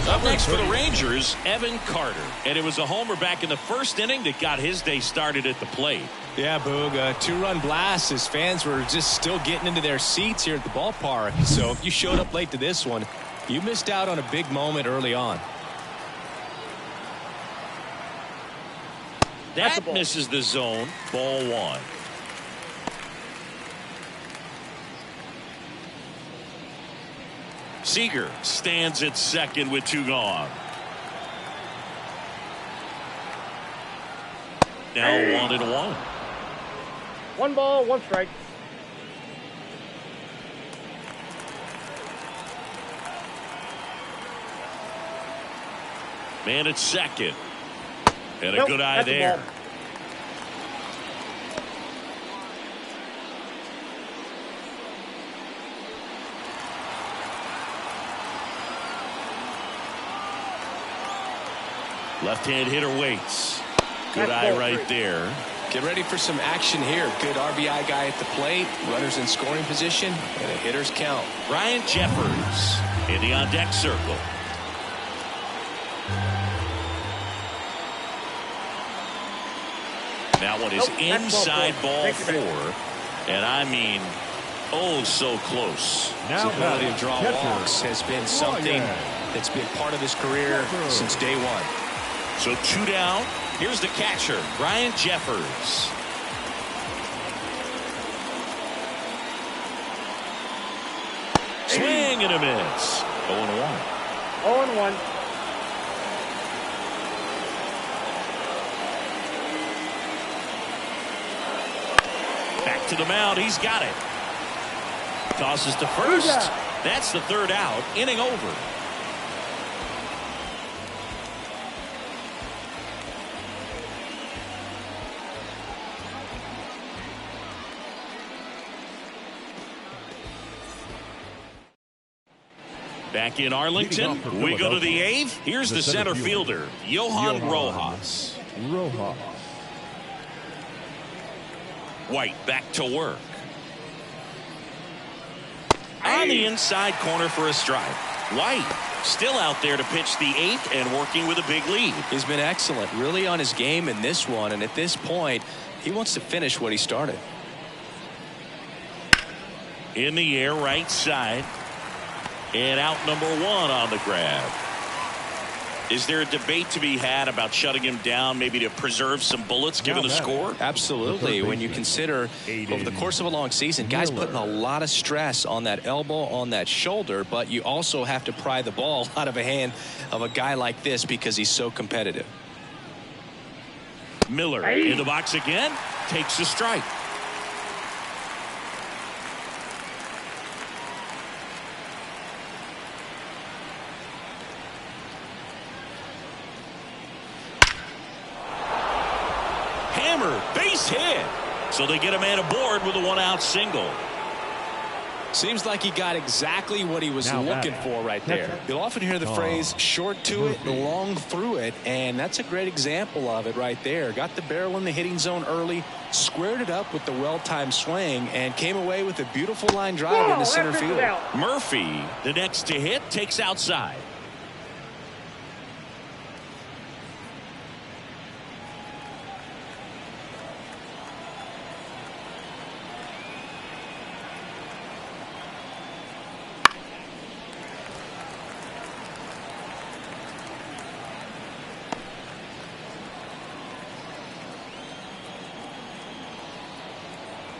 Up next for the Rangers, Evan Carter. And it was a homer back in the first inning that got his day started at the plate. Yeah, Boog, a 2-run blast. His fans were just still getting into their seats here at the ballpark. So if you showed up late to this one, you missed out on a big moment early on. That misses the zone. Ball 1. Seager stands at second with 2 gone. Now 1-1. 1 ball, 1 strike. Man at second. And a good eye there. Left-hand hitter waits. Good eye right there. Get ready for some action here. Good RBI guy at the plate. Runners in scoring position. And a hitter's count. Ryan Jeffers in the on-deck circle. That one is inside ball 4. And I mean, oh, so close. His ability to draw walks has been something that's been part of his career since day 1. So 2 down. Here's the catcher, Ryan Jeffers. Swing and a miss. 0-1. 0-1. Back to the mound. He's got it. Tosses to first. That's the 3rd out. Inning over. Back in Arlington, we go to the 8th. Here's the center fielder, Johan Rojas. White back to work. on the inside corner for a strike. White still out there to pitch the 8th and working with a big lead. He's been excellent, really on his game in this one, and at this point he wants to finish what he started. In the air, right side, and out number 1 on the grab. Is there a debate to be had about shutting him down, maybe to preserve some bullets given the score? Absolutely. When you consider over the course of a long season, guys putting a lot of stress on that elbow, on that shoulder, but you also have to pry the ball out of a hand of a guy like this because he's so competitive. Miller in the box again, takes a strike. Base hit. So they get a man aboard with a 1-out single. Seems like he got exactly what he was looking for right there. You'll often hear the phrase short to it, long through it, and that's a great example of it right there. Got the barrel in the hitting zone early, squared it up with the well-timed swing, and came away with a beautiful line drive into center field. Murphy, the next to hit, takes outside.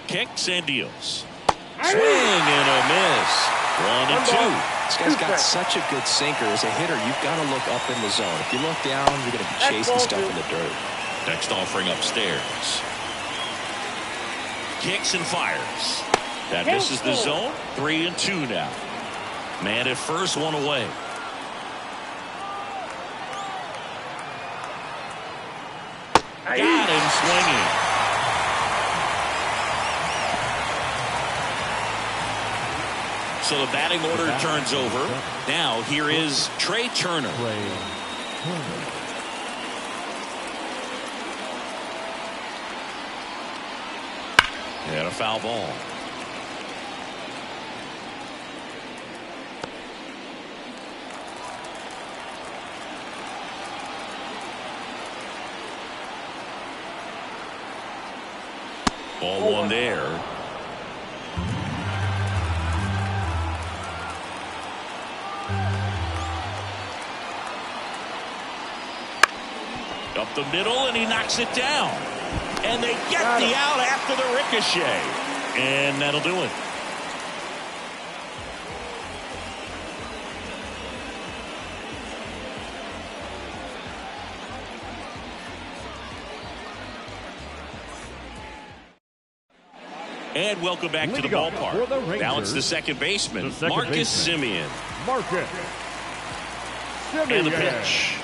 Kicks and deals. Swing and a miss. 1-2. This guy's got such a good sinker. As a hitter, you've got to look up in the zone. If you look down, you're going to be chasing stuff in the dirt. Next offering upstairs. Kicks and fires. That misses the zone. 3-2 now. Man at first, 1 away. Got him swinging. So the batting order turns over. Now here is Trey Turner. And a foul ball. Ball 1 there. Up the middle, and he knocks it down. And they get the out after the ricochet. And that'll do it. And welcome back to the ballpark. Now it's the second baseman, Marcus Semien. And the pitch.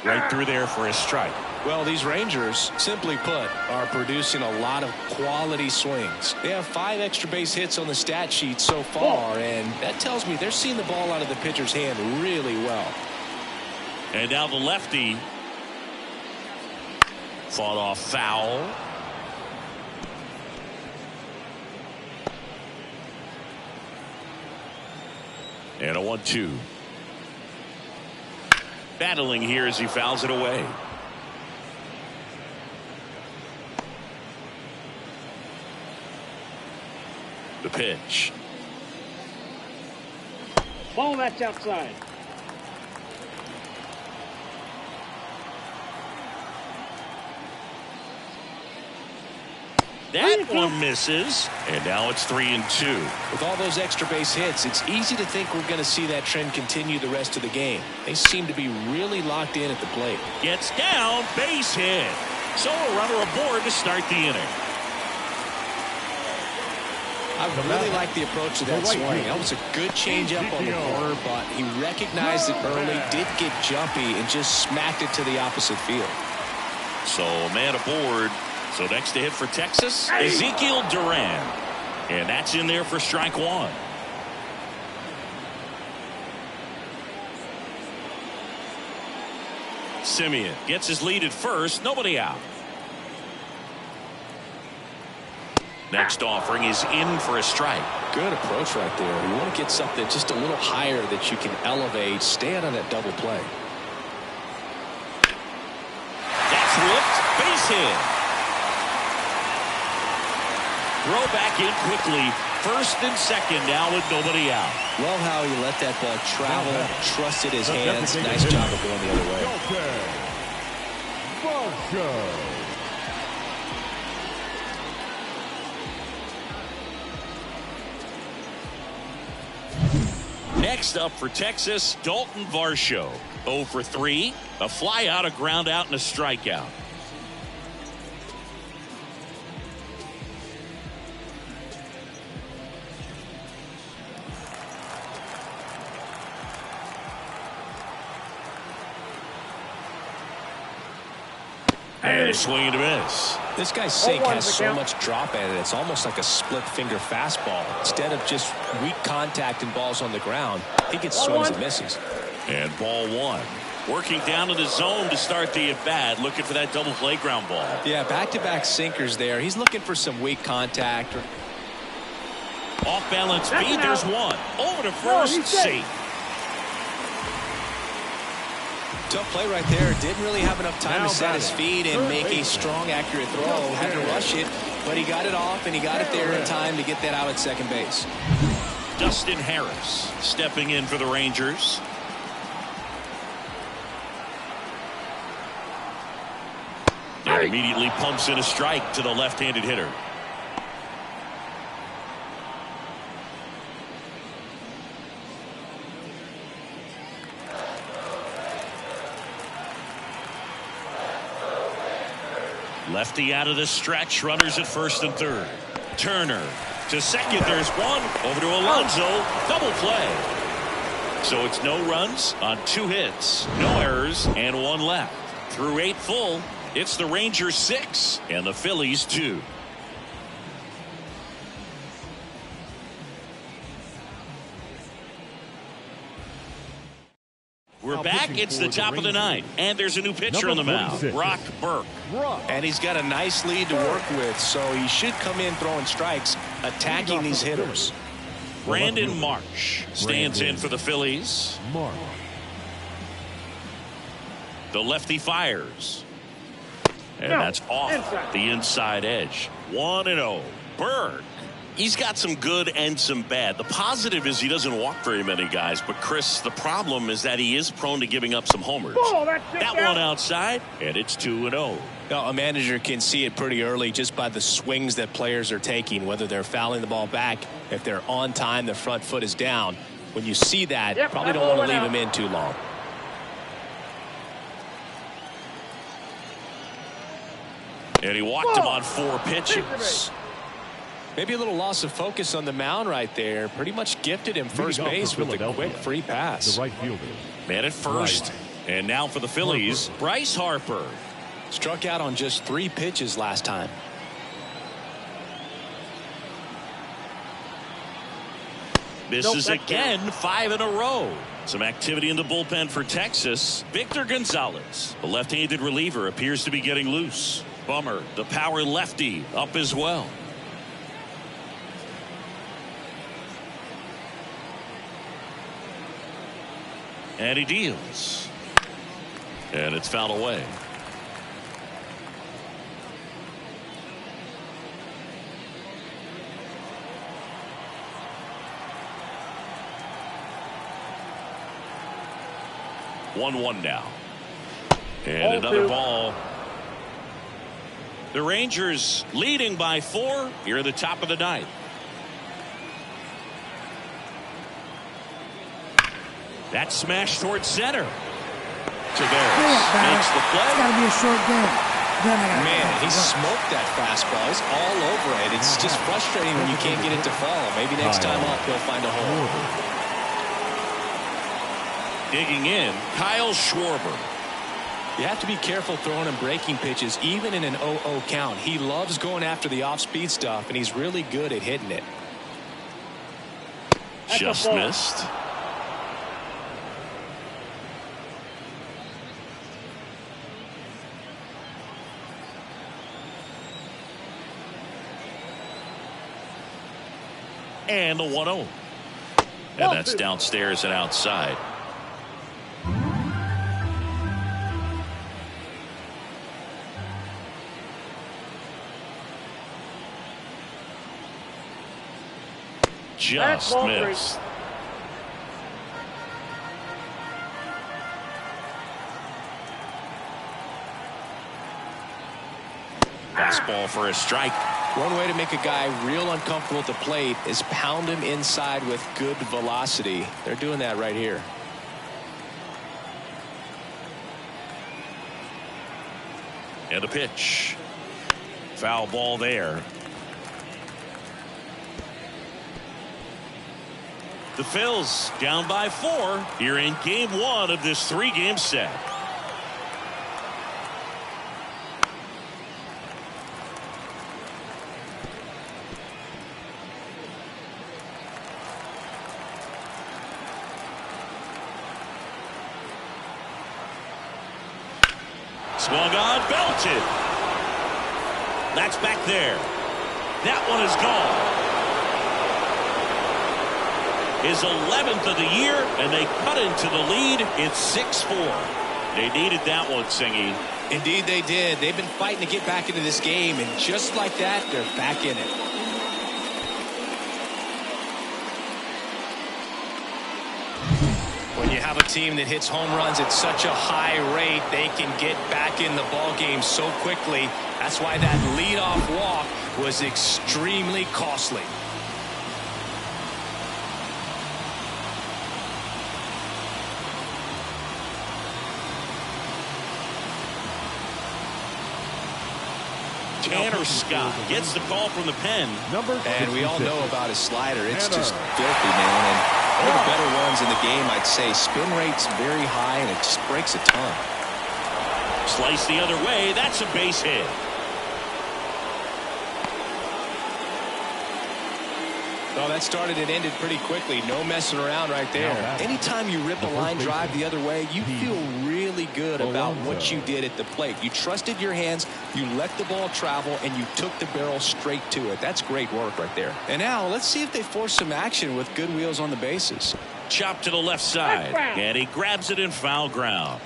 Right through there for a strike. Well, these Rangers, simply put, are producing a lot of quality swings. They have 5 extra base hits on the stat sheet so far, and that tells me they're seeing the ball out of the pitcher's hand really well. And now the lefty fought off foul. And a 1-2. Battling here as he fouls it away. The pitch. Ball, that's outside. That one misses, and now it's 3-2. With all those extra base hits, it's easy to think we're going to see that trend continue the rest of the game. They seem to be really locked in at the plate. Gets down, base hit. So a runner aboard to start the inning. I really like the approach to that swing. That was a good changeup on the corner, but he recognized it early, did get jumpy, and just smacked it to the opposite field. So a man aboard. So next to hit for Texas, Ezekiel Duran. And that's in there for strike 1. Semien gets his lead at first. Nobody out. Next offering is in for a strike. Good approach right there. You want to get something just a little higher that you can elevate. Stay out of that double play. That's whipped. Base hit. Throw back in quickly. First and second now with nobody out. Love how he let that ball travel, trusted his hands. Nice job of going the other way. Next up for Texas, Dalton Varsho. 0 for 3. A fly out, a ground out, and a strikeout. And a swing and a miss. This guy's sink has so much drop at it. It's almost like a split finger fastball. Instead of just weak contact and balls on the ground, he gets swings and misses. And ball one. Working down to the zone to start the at-bat, looking for that double play ground ball. Yeah, back-to-back sinkers there. He's looking for some weak contact. Off-balance speed, there's one. Over to first, safe. Tough play right there. Didn't really have enough time to set his feet and make a strong, accurate throw. Had to rush it, but he got it off, and he got it there in time to get that out at second base. Dustin Harris stepping in for the Rangers. And immediately pumps in a strike to the left-handed hitter. Lefty out of the stretch. Runners at first and third. Turner to second. There's one. Over to Alonso. Double play. So it's no runs on 2 hits. No errors and 1 left. Through 8 full. It's the Rangers 6 and the Phillies 2. We're back. It's the top of the 9th, and there's a new pitcher on the mound, Brock Burke. And he's got a nice lead to work with, so he should come in throwing strikes, attacking these hitters. Brandon Marsh stands in for the Phillies. The lefty fires. And that's off the inside edge. 1-0. Burke. He's got some good and some bad. The positive is he doesn't walk very many guys. But, Chris, the problem is that he is prone to giving up some homers. That one outside, and it's 2-0. Now, a manager can see it pretty early just by the swings that players are taking, whether they're fouling the ball back. If they're on time, the front foot is down. When you see that, probably don't want to leave him in too long. And he walked him on 4 pitches. Maybe a little loss of focus on the mound right there. Pretty much gifted him first base with a quick free pass. The right fielder. Man at first. And now for the Phillies, Bryce Harper. Struck out on just 3 pitches last time. Misses again, 5 in a row. Some activity in the bullpen for Texas. Victor Gonzalez, the left-handed reliever, appears to be getting loose. Bummer, the power lefty, up as well. And he deals. And it's fouled away. One now. And another ball. The Rangers leading by 4 here at the top of the 9th. That smash towards center. Tavares makes the play. It's got to be a short game. Man, he smoked that fastball. He's all over it. It's just frustrating when you can't get it to fall. Maybe next time up he'll find a hole. Digging in, Kyle Schwarber. You have to be careful throwing and breaking pitches, even in an 0-0 count. He loves going after the off-speed stuff, and he's really good at hitting it. Just missed. And the 1-0. And that's downstairs and outside. Just missed. Fastball for a strike. One way to make a guy real uncomfortable at the plate is pound him inside with good velocity. They're doing that right here. And a pitch. Foul ball there. The Phils down by 4 here in game 1 of this 3-game set. Swung on, belted. That's back there. That one is gone. His 11th of the year, and they cut into the lead. It's 6-4. They needed that one, Singy. Indeed they did. They've been fighting to get back into this game, and just like that, they're back in it. When you have a team that hits home runs at such a high rate, they can get back in the ball game so quickly. That's why that leadoff walk was extremely costly. Tanner Scott gets the call from the pen. And we all know about his slider. It's just filthy, man. And one of the better ones in the game, I'd say. Spin rate's very high, and it just breaks a ton. Slice the other way. That's a base hit. Well, that started and ended pretty quickly. No messing around right there. Anytime you rip a line drive the other way, you feel really good about what you did at the plate. You trusted your hands, you let the ball travel, and you took the barrel straight to it. That's great work right there. And now let's see if they force some action with good wheels on the bases. Chop to the left side, and he grabs it in foul ground.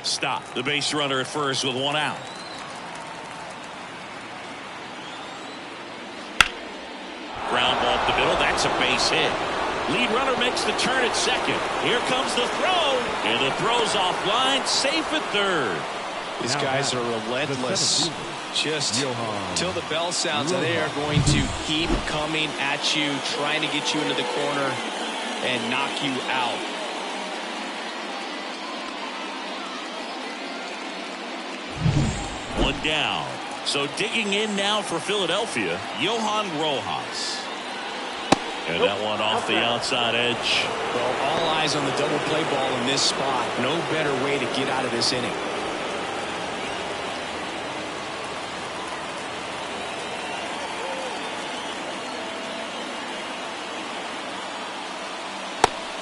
Stop. The base runner at first with 1 out. Ground ball up the middle. That's a base hit. Lead runner makes the turn at second. Here comes the throw. And the throw's offline. Safe at third. These guys are relentless. Just till the bell sounds, they are going to keep coming at you, trying to get you into the corner and knock you out. One down. So digging in now for Philadelphia, Johan Rojas. And that one off the outside edge. Well, all eyes on the double play ball in this spot. No better way to get out of this inning.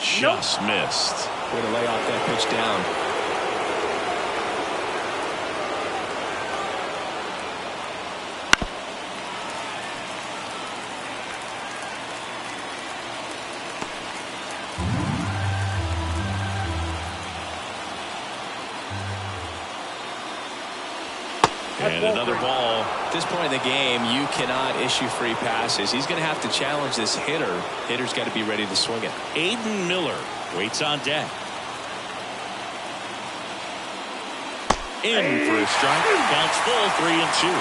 Just missed. Way to lay off that pitch down. And another ball. At this point in the game, you cannot issue free passes. He's going to have to challenge this hitter. Hitter's got to be ready to swing it. Aiden Miller waits on deck. In for a strike. Counts full, 3-2.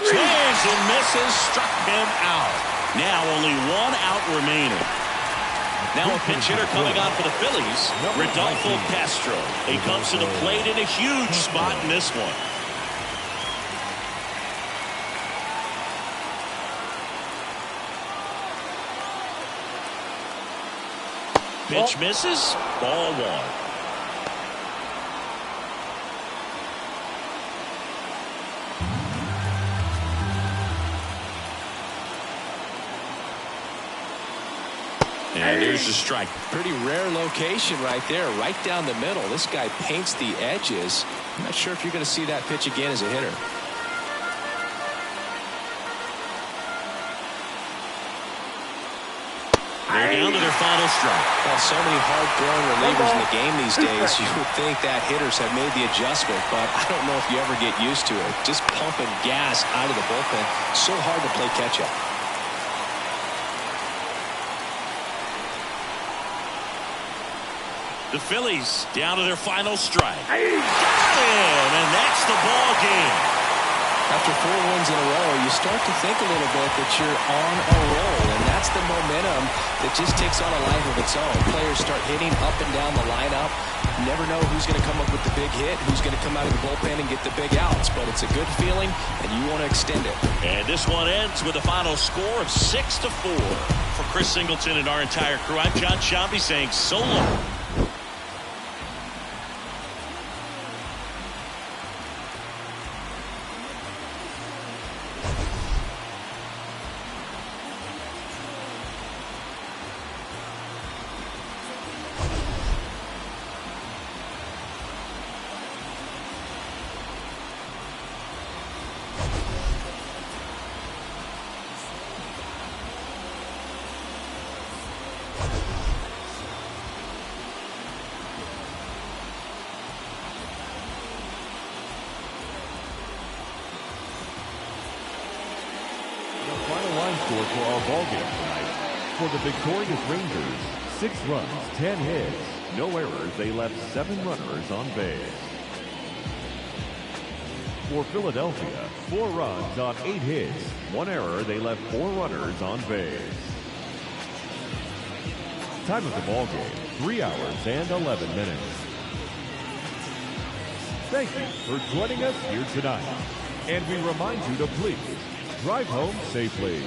Swings and misses. Struck him out. Now only 1 out remaining. Now a pinch hitter coming on for the Phillies, Rodolfo Castro. He comes to the plate in a huge spot in this one. Pitch misses, ball 1. And there's the strike. Pretty rare location right there, right down the middle. This guy paints the edges. I'm not sure if you're going to see that pitch again as a hitter. They're down to their final strike. Well, so many hard-throwing relievers in the game these days, you would think that hitters have made the adjustment, but I don't know if you ever get used to it. Just pumping gas out of the bullpen. So hard to play catch-up. The Phillies down to their final strike. Got him, and that's the ball game. After 4 wins in a row, you start to think a little bit that you're on a roll, and that's the momentum that just takes on a life of its own. Players start hitting up and down the lineup. You never know who's going to come up with the big hit, who's going to come out of the bullpen and get the big outs, but it's a good feeling, and you want to extend it. And this one ends with a final score of 6-4. For Chris Singleton and our entire crew, I'm John Shambi saying so long. For our ball game tonight, for the victorious Rangers, 6 runs, 10 hits, no errors. They left 7 runners on base. For Philadelphia, 4 runs on 8 hits, 1 error. They left 4 runners on base. Time of the ball game, 3 hours and 11 minutes. Thank you for joining us here tonight, and we remind you to please drive home safely.